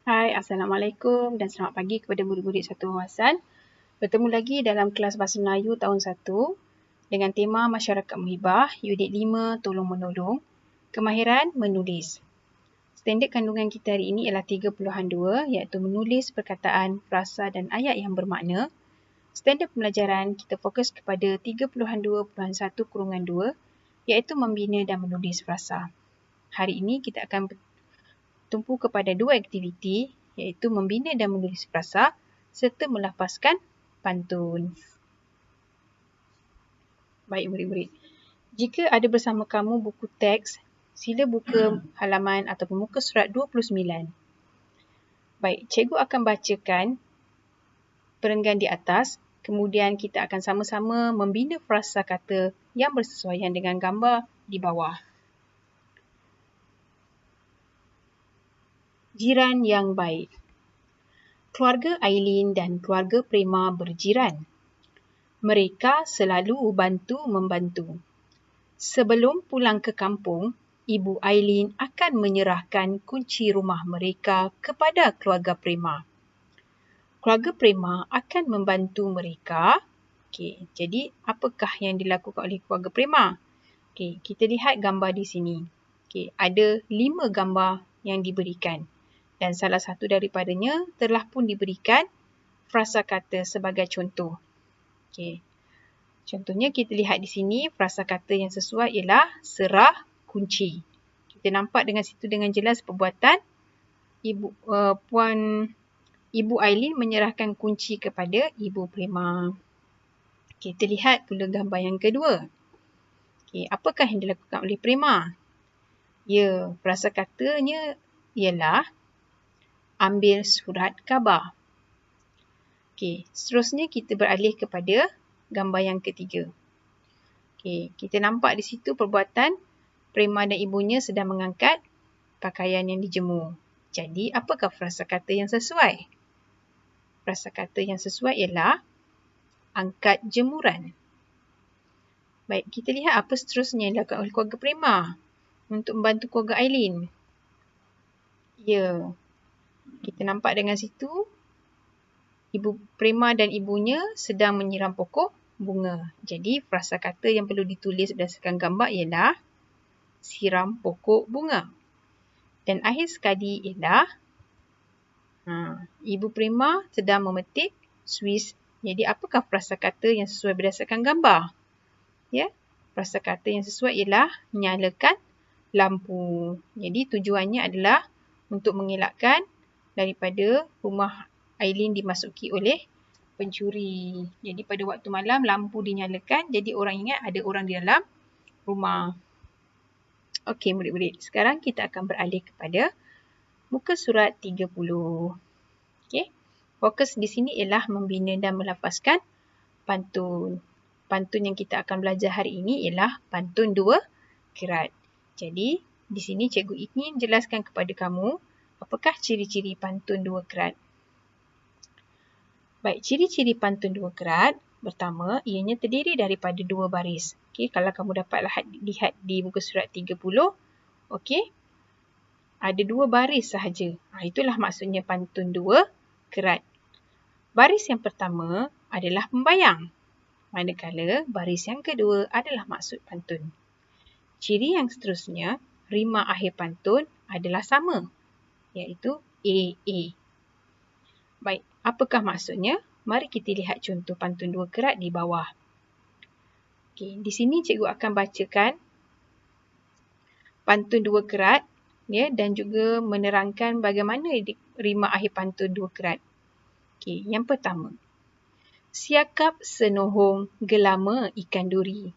Hai, Assalamualaikum dan selamat pagi kepada murid-murid satu wawasan. Bertemu lagi dalam kelas Bahasa Melayu tahun 1 dengan tema Masyarakat Muhibah, Unit 5, Tolong Menolong, Kemahiran Menulis. Standard kandungan kita hari ini ialah 3.2 iaitu menulis perkataan, frasa dan ayat yang bermakna. Standard pembelajaran kita fokus kepada 3.2.1/2 iaitu membina dan menulis frasa. Hari ini kita akan tumpu kepada dua aktiviti iaitu membina dan menulis frasa serta melafazkan pantun. Baik murid-murid, jika ada bersama kamu buku teks, sila buka halaman ataupun muka surat 29. Baik, cikgu akan bacakan perenggan di atas, kemudian kita akan sama-sama membina frasa kata yang bersesuaian dengan gambar di bawah. Jiran yang baik. Keluarga Aileen dan keluarga Prema berjiran. Mereka selalu bantu-membantu. Sebelum pulang ke kampung, Ibu Aileen akan menyerahkan kunci rumah mereka kepada keluarga Prema. Keluarga Prema akan membantu mereka. Jadi apakah yang dilakukan oleh keluarga Prema? Kita lihat gambar di sini. Ada 5 gambar yang diberikan. Dan salah satu daripadanya telah pun diberikan frasa kata sebagai contoh. Contohnya kita lihat di sini frasa kata yang sesuai ialah serah kunci. Kita nampak dengan situ dengan jelas perbuatan Ibu Aileen menyerahkan kunci kepada Ibu Prema. Kita lihat pula gambar yang kedua. Apakah yang dilakukan oleh Prema? Frasa katanya ialah ambil surat khabar. Seterusnya kita beralih kepada gambar yang ketiga. Kita nampak di situ perbuatan Prema dan ibunya sedang mengangkat pakaian yang dijemur. Jadi, apakah frasa kata yang sesuai? Frasa kata yang sesuai ialah angkat jemuran. Baik, kita lihat apa seterusnya yang dilakukan oleh keluarga Prema untuk membantu keluarga Aileen. Kita nampak dengan situ Ibu Prema dan ibunya sedang menyiram pokok bunga. Jadi, frasa kata yang perlu ditulis berdasarkan gambar ialah siram pokok bunga. Dan akhir sekali ialah Ibu Prema sedang memetik Swiss. Jadi, apakah frasa kata yang sesuai berdasarkan gambar? Frasa kata yang sesuai ialah nyalakan lampu. Jadi, tujuannya adalah untuk mengelakkan daripada rumah Aileen dimasuki oleh pencuri. Jadi pada waktu malam lampu dinyalakan, jadi orang ingat ada orang di dalam rumah. Okey murid-murid, sekarang kita akan beralih kepada muka surat 30. Fokus di sini ialah membina dan melafazkan pantun. Pantun yang kita akan belajar hari ini ialah pantun 2 kerat. Jadi di sini cikgu ingin jelaskan kepada kamu apakah ciri-ciri pantun 2 kerat. Baik, ciri-ciri pantun 2 kerat, pertama, ianya terdiri daripada 2 baris. Kalau kamu dapat lihat di muka surat 30, ada 2 baris sahaja. Itulah maksudnya pantun 2 kerat. Baris yang pertama adalah pembayang, manakala baris yang kedua adalah maksud pantun. Ciri yang seterusnya, rima akhir pantun adalah sama, iaitu A. Baik, apakah maksudnya? Mari kita lihat contoh pantun 2 kerat di bawah. Di sini cikgu akan bacakan pantun 2 kerat dan juga menerangkan bagaimana rima akhir pantun 2 kerat. Yang pertama. Siakap senohong gelama ikan duri.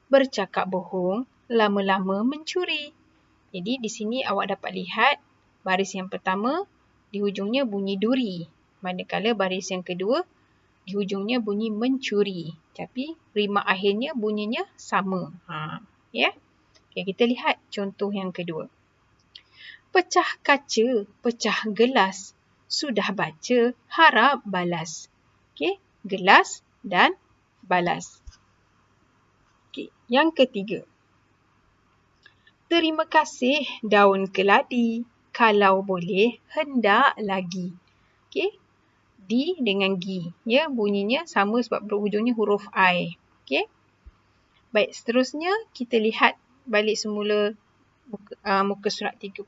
Bercakap bohong, lama-lama mencuri. Jadi di sini awak dapat lihat baris yang pertama di hujungnya bunyi duri. Manakala baris yang kedua di hujungnya bunyi mencuri. Tapi rima akhirnya bunyinya sama. Kita lihat contoh yang kedua. Pecah kaca, pecah gelas. Sudah baca, harap balas. Gelas dan balas. Yang ketiga. Terima kasih daun keladi. kalau boleh, hendak lagi. Okey. Di dengan gi. Ya, bunyinya sama sebab berhujungnya huruf I. Okey. Baik, seterusnya kita lihat balik semula muka surat 30.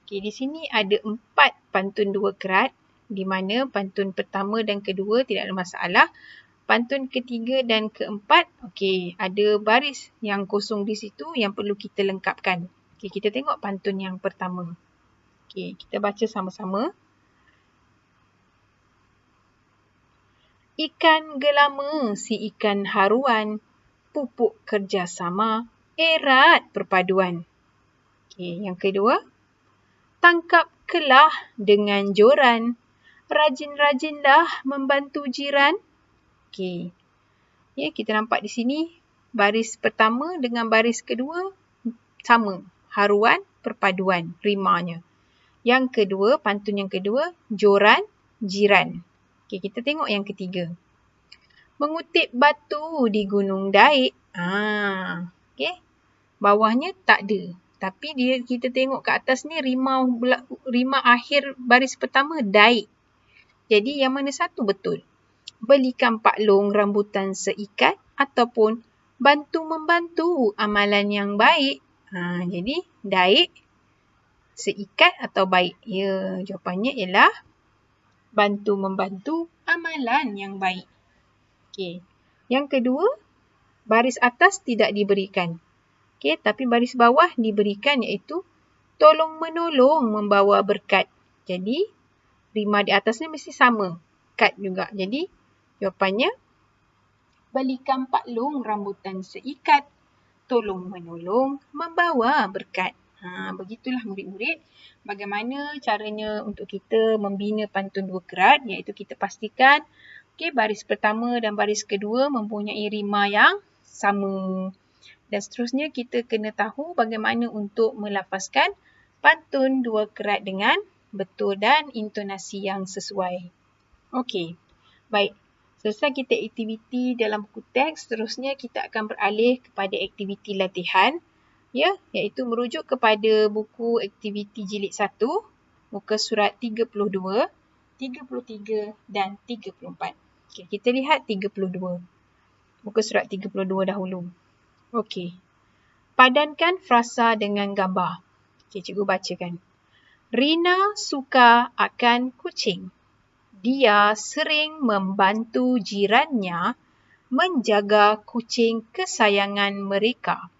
Okey, di sini ada 4 pantun 2 kerat di mana pantun pertama dan kedua tidak ada masalah. Pantun ketiga dan keempat, okey, ada baris yang kosong di situ yang perlu kita lengkapkan. Okey, kita tengok pantun yang pertama. Okey, kita baca sama-sama. Ikan gelama si ikan haruan, pupuk kerjasama, erat perpaduan. Okey, yang kedua. Tangkap kelah dengan joran, rajin-rajinlah membantu jiran. Okey. Ya, kita nampak di sini baris pertama dengan baris kedua sama. Haruan, perpaduan, rimanya. Yang kedua, pantun yang kedua, joran, jiran. Okey, kita tengok yang ketiga. Mengutip batu di Gunung Daik. Okey. Bawahnya tak ada. Tapi kita tengok kat atas ni rima akhir baris pertama Daik. Jadi yang mana satu betul? Belikan Pak Long rambutan seikat ataupun bantu-membantu amalan yang baik. Jadi Daik, seikat atau baik? Ya, jawapannya ialah bantu-membantu amalan yang baik. Okey. Yang kedua, baris atas tidak diberikan. Okey, tapi baris bawah diberikan iaitu tolong-menolong membawa berkat. Jadi, rima di atas ni mesti sama. Kat juga. Jadi, jawapannya belikan Pak Long rambutan seikat, tolong-menolong membawa berkat. Begitulah murid-murid bagaimana caranya untuk kita membina pantun 2 kerat, iaitu kita pastikan baris pertama dan baris kedua mempunyai rima yang sama. Dan seterusnya kita kena tahu bagaimana untuk melafazkan pantun 2 kerat dengan betul dan intonasi yang sesuai. Okey, baik. Selesai kita aktiviti dalam buku teks, seterusnya kita akan beralih kepada aktiviti latihan, iaitu merujuk kepada buku aktiviti jilid 1, muka surat 32, 33 dan 34. Okey, kita lihat 32. Muka surat 32 dahulu. Okey. Padankan frasa dengan gambar. Okey, cikgu bacakan. Rina suka akan kucing. Dia sering membantu jirannya menjaga kucing kesayangan mereka.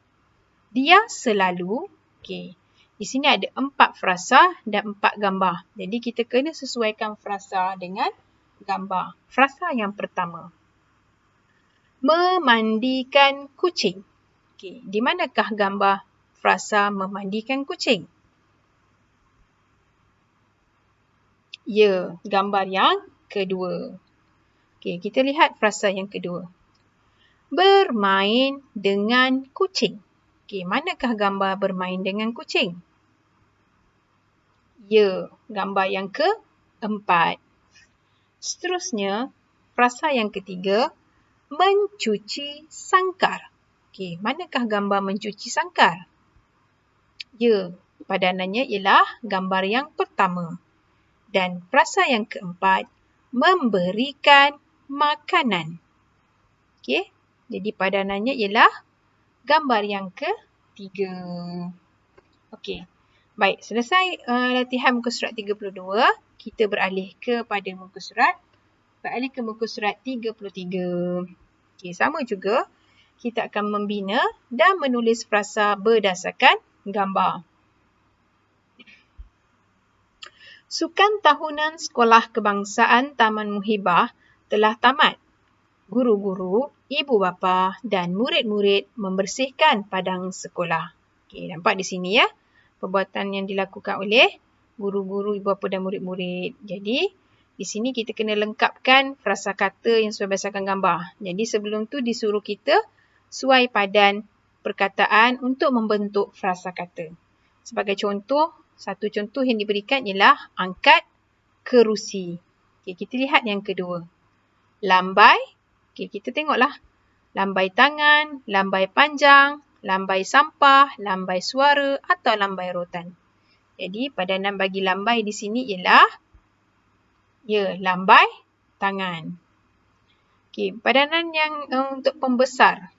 Dia selalu, di sini ada 4 frasa dan 4 gambar. Jadi kita kena sesuaikan frasa dengan gambar. Frasa yang pertama. Memandikan kucing. Okey, di manakah gambar frasa memandikan kucing? Ya, gambar yang kedua. Okey, kita lihat frasa yang kedua. Bermain dengan kucing. Okey, manakah gambar bermain dengan kucing? Ya, gambar yang keempat. Seterusnya, frasa yang ketiga, mencuci sangkar. Okey, manakah gambar mencuci sangkar? Ya, padanannya ialah gambar yang pertama. Dan frasa yang keempat, memberikan makanan. Okey, jadi padanannya ialah gambar yang ketiga. Okey, baik. Selesai latihan muka surat 32, kita beralih ke muka surat 33. Okey, sama juga. Kita akan membina dan menulis frasa berdasarkan gambar. Sukan tahunan Sekolah Kebangsaan Taman Muhibah telah tamat. Guru-guru, ibu bapa dan murid-murid membersihkan padang sekolah. Okey, nampak di sini ya. Perbuatan yang dilakukan oleh guru-guru, ibu bapa dan murid-murid. Jadi, di sini kita kena lengkapkan frasa kata yang sesuai berdasarkan gambar. Jadi, sebelum tu disuruh kita suai padan perkataan untuk membentuk frasa kata. Sebagai contoh, satu contoh yang diberikan ialah angkat kerusi. Okey, kita lihat yang kedua. Lambai. Okey, kita tengoklah. Lambai tangan, lambai panjang, lambai sampah, lambai suara atau lambai rotan. Jadi padanan bagi lambai di sini ialah lambai tangan. Okey, padanan yang untuk pembesar.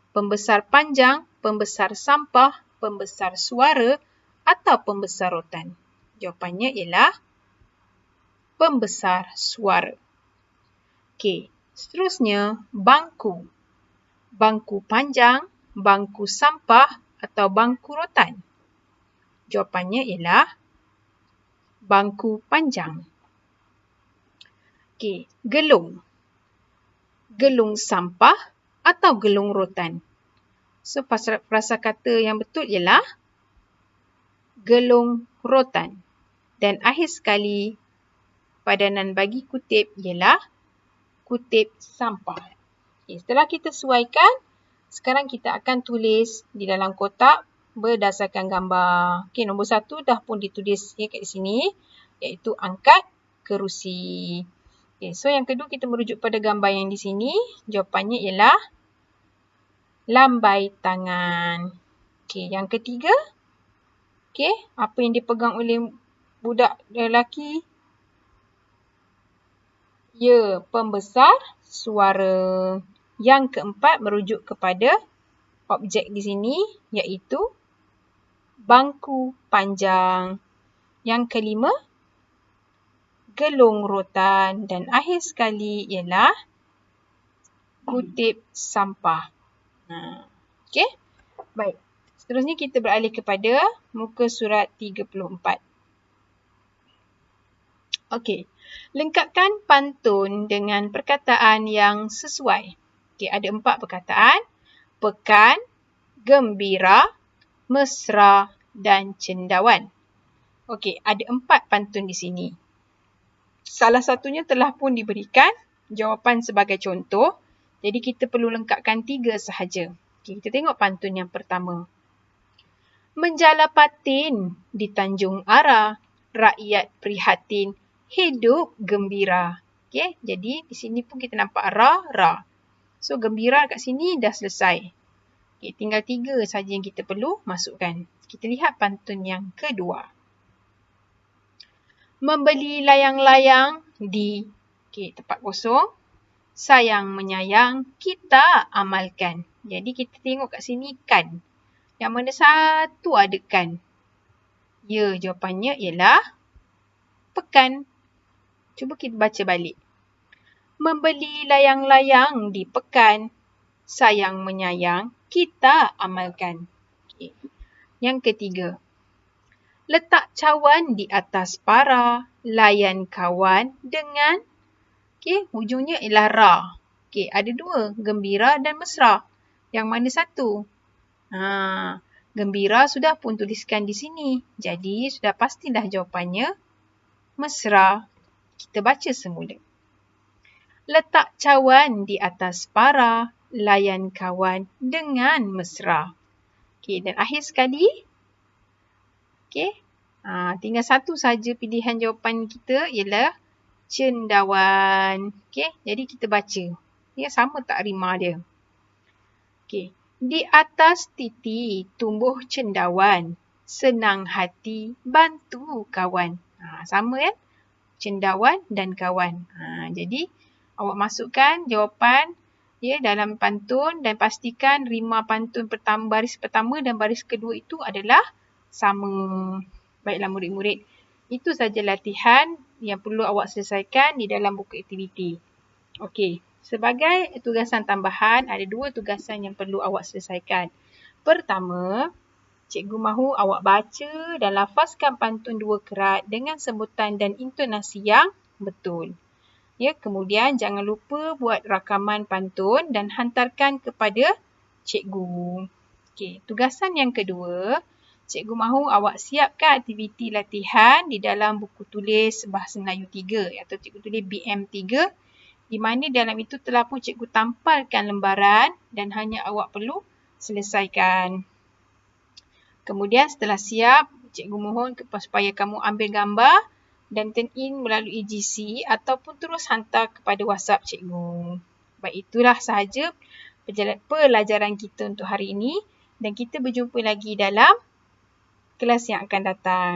Pembesar panjang, pembesar sampah, pembesar suara atau pembesar rotan. Jawapannya ialah pembesar suara. Okey, seterusnya bangku. Bangku panjang, bangku sampah atau bangku rotan. Jawapannya ialah bangku panjang. Okey, gelung. Gelung sampah atau gelung rotan. So, prasakata yang betul ialah gelung rotan. Dan akhir sekali, padanan bagi kutip ialah kutip sampah. Okay, setelah kita sesuaikan, sekarang kita akan tulis di dalam kotak berdasarkan gambar. Okay, nombor 1 dah pun ditulis kat sini, iaitu angkat kerusi. Okay, so yang kedua kita merujuk pada gambar yang di sini. Jawapannya ialah lambai tangan. Okay, yang ketiga, apa yang dipegang oleh budak lelaki? Pembesar suara. Yang keempat merujuk kepada objek di sini, iaitu bangku panjang. Yang kelima, gelung rotan. Dan akhir sekali ialah kutip sampah. Okey, baik. Seterusnya kita beralih kepada muka surat 34. Okey, lengkapkan pantun dengan perkataan yang sesuai. Okey, ada 4 perkataan. Pekan, gembira, mesra dan cendawan. Okey, ada 4 pantun di sini. Salah satunya telah pun diberikan jawapan sebagai contoh. Jadi kita perlu lengkapkan 3 sahaja. Okey, kita tengok pantun yang pertama. Menjala patin di Tanjung Ara, rakyat prihatin, hidup gembira. Okey, jadi di sini pun kita nampak ra. So, gembira kat sini dah selesai. Okay, tinggal 3 saja yang kita perlu masukkan. Kita lihat pantun yang kedua. Membeli layang-layang di tempat kosong. Sayang menyayang, kita amalkan. Jadi kita tengok kat sini kan. Yang mana satu ada kan? Jawapannya ialah pekan. Cuba kita baca balik. Membeli layang-layang di pekan. Sayang menyayang, kita amalkan. Okay. Yang ketiga. Letak cawan di atas para, layan kawan dengan, hujungnya ialah ra. Ada 2, gembira dan mesra. Yang mana satu? Gembira sudah pun tuliskan di sini. Jadi, sudah pastilah jawapannya mesra. Kita baca semula. Letak cawan di atas para, layan kawan dengan mesra. Dan akhir sekali, tinggal satu saja pilihan jawapan kita ialah cendawan. Jadi kita baca. Sama tak rima dia? Di atas titi tumbuh cendawan, senang hati bantu kawan. Sama kan? Cendawan dan kawan. Jadi awak masukkan jawapan dalam pantun dan pastikan rima pantun baris pertama dan baris kedua itu adalah sama. Baiklah murid-murid, itu saja latihan yang perlu awak selesaikan di dalam buku aktiviti. Okey, sebagai tugasan tambahan, ada 2 tugasan yang perlu awak selesaikan. Pertama, cikgu mahu awak baca dan lafazkan pantun 2 kerat dengan sebutan dan intonasi yang betul. Kemudian jangan lupa buat rakaman pantun dan hantarkan kepada cikgu. Tugasan yang kedua, cikgu mahu awak siapkan aktiviti latihan di dalam buku tulis Bahasa Melayu 3 atau cikgu tulis BM3, di mana dalam itu telah pun cikgu tampalkan lembaran dan hanya awak perlu selesaikan. Kemudian setelah siap, cikgu mohon supaya kamu ambil gambar dan turn in melalui GC ataupun terus hantar kepada WhatsApp cikgu. Baik, itulah sahaja pelajaran kita untuk hari ini dan kita berjumpa lagi dalam kelas yang akan datang.